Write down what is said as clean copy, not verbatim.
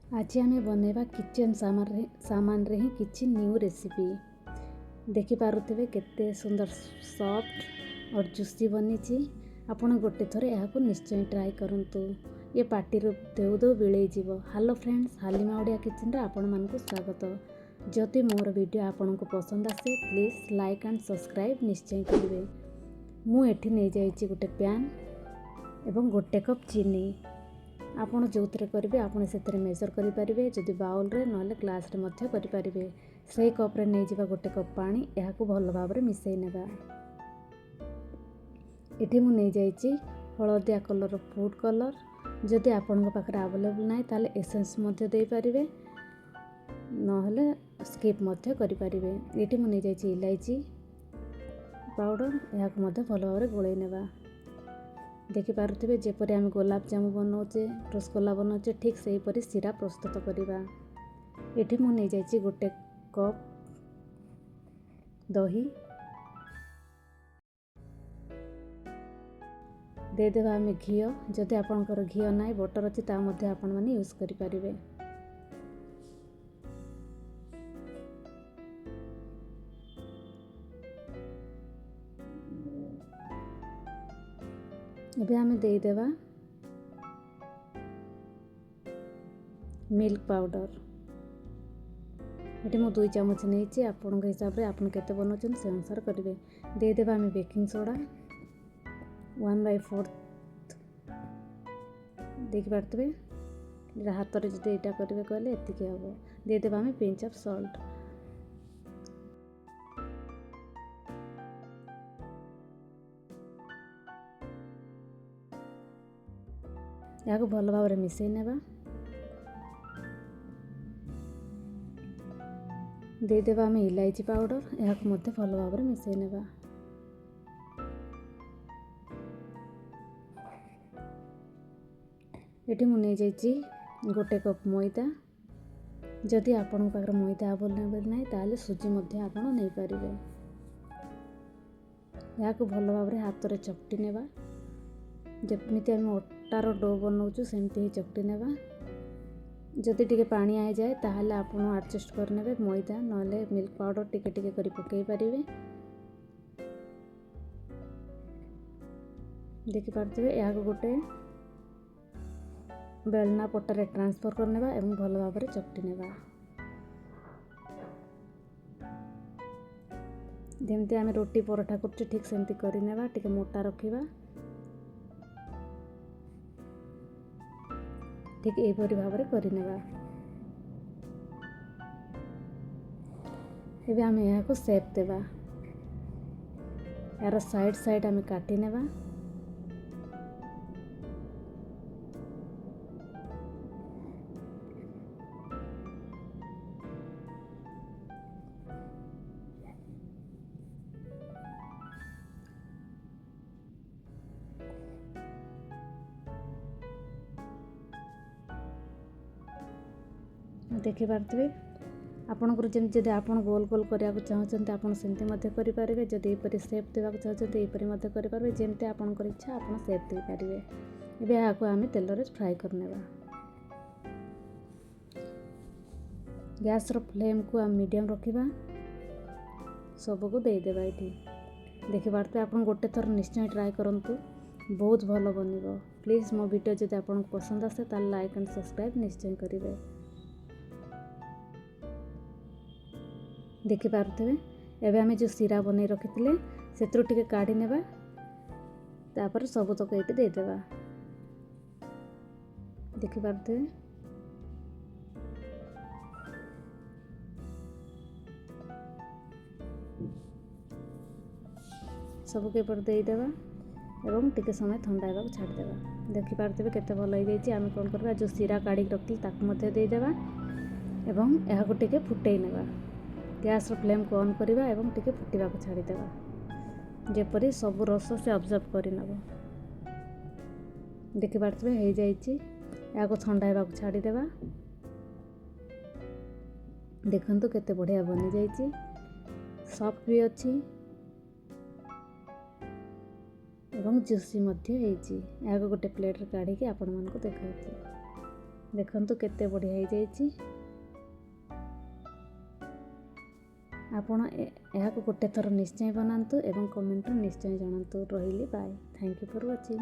आज आम बनैबा किचन सामान रे ही किछि न्यू रेसिपी देखिपे केते सुंदर सॉफ्ट और जूसी बनी। आपण गोटे थर यहाँ निश्चय ट्राई करंतु। ये पार्टी देउ देउ बिड़े जीव। हेलो फ्रेंड्स, हालिमा ओडिया किचन रे आपण मानकु स्वागत। जदि मोर वीडियो आपण को पसंद आसे प्लीज लाइक एंड सब्सक्राइब निश्चय करिवे। मु एठी नै जाइछि गोटे पैन एवं गोटे कप चीनी। आपण जो करेंगे आपड़ से मेजर करेंगे, जदि बाउल रे ना ग्लास रे मध्य करेंगे। से कप रे नहीं जावा गोटे कप पानी, यह भल भाव में मिसई नेबा। इठी मु नहीं जाइछि हलदिया कलर फूड कलर। जदि आपण पाखे अवेलेबल ना ताले एसेंस मध्य दे पारिबे, नहले स्किप मध्य करि पारिबे। इठी मु नहीं जाइछि इलायची पाउडर, यह भल भाव में गोलै नेबा। देखिपे जेपरी आम गोलाप जामु बनाऊे, रसगोला बनाऊे, ठीक से परी सीरा प्रस्तुत करवा। ये मु नहीं जाइछि गोटे कप दही देदेवा। आम घी, जदि आपणकर घी ना बटर अच्छी ता आपण मैंने यूज करें। ଏବେ ଆମେ ଦେଇଦେବା मिल्क पाउडर। ये मु 2 चामच नहीं, आपण हिसाब से आप केते बनाउछन से अनुसार करेंगे। देदेवा आम बेकिंग सोडा 1/4 देखिपे। हाथ में जो यहाँ करेंगे कहले एतिक हम। देदेवा आम पिंच ऑफ सॉल्ट। यहाँ भल भाव में मिसई नेबा। देदेवा आम इलायची पाउडर, यहाँ भल भाव में मिसई नेबा। ये मु नहीं जाइछि गोटे कप मैदा। जदि आपण पाखरे मैदा अवेलेबल ना ताले सुजी मध्य आपण नहीं पारिबे। यहाँ भल भाव में हाथ में चकटी नेबा। जमीती आम अटार डो बनाऊँ सेमती ही चकटी नेबा। जदि टिके पानी आई जाए ताहले आपण एडजस्ट करने मैदा ना मिल्क पाउडर टिके टिके करी पकई पारिबे। देखिपे यहाँ गोटे बेलना पटारे ट्रांसफर करने एवं भल भाव में चकटी नेबा। जमती आम रोटी पराठा कर ठीक सेमती करनेबा। टिके मोटा रखिबा। ठीक यहीपरि भाव में करनेबा। एबे आम यहाँ को शेप देबा। यार साइड साइड आम काटी नेबा। देखिपे आपणकर जमी जब आप गोल गोल करने चाहते आप करेंगे। जदि यहपरी सेप देवा चाहते यहपरी करेंगे। जमती आपणकर इच्छा आप सेप दे पारे। एबे यहाँ आम तेल रे फ्राए करनेबा। गैस रो फ्लेम को आम मीडियम रखिबा। सबको देदेबा। ये देखिपे आप गोटे थर निश्चय ट्राई करंतु, बहुत भल बनिबो। प्लीज मो वीडियो जदि आपको पसंद आसे ताल लाइक एंड सब्सक्राइब निश्चय करेंगे। देखिपे एवं आम जो सीरा बन रखी से टिके काढ़ी नेबा। तापर सब तक ये देदेबा। देखिपे सबको एपट देदेबा एवं टिके समय ठंडा होगा छाड़देबा। देखिपे केते भल हो जाइए। आम कौन करवा जो सीरा काढ़ी रखी ताकू देदेबा एवं यहाँ टिके फुटई नेबा। गैस फ्लेम को ऑन करवा एवं टिके फुटवा को छाड़देबा। जेपरी सब रस से ऑब्जर्व कर नब। देखिपे हो जाइए। यहाँ ठंडा होगा छाड़देबा। देखंतु केते बढ़िया बनी जाइए। सॉफ्ट भी अच्छी एवं जूसी मध्य होइछि। यहाँ गोटे प्लेट काढ़ी आपण मानक देखा। ଦେଖନ୍ତୁ କେତେ ବଢ଼ିଆ ହେଇଯାଇଛି। ଆପଣ ଏହାକୁ ଗୋଟେ ଥର ନିଶ୍ଚୟ ବନାନ୍ତୁ ଏବଂ କମେଣ୍ଟରେ ନିଶ୍ଚୟ ଜଣାନ୍ତୁ। ରହିଲି, bye. Thank you for watching.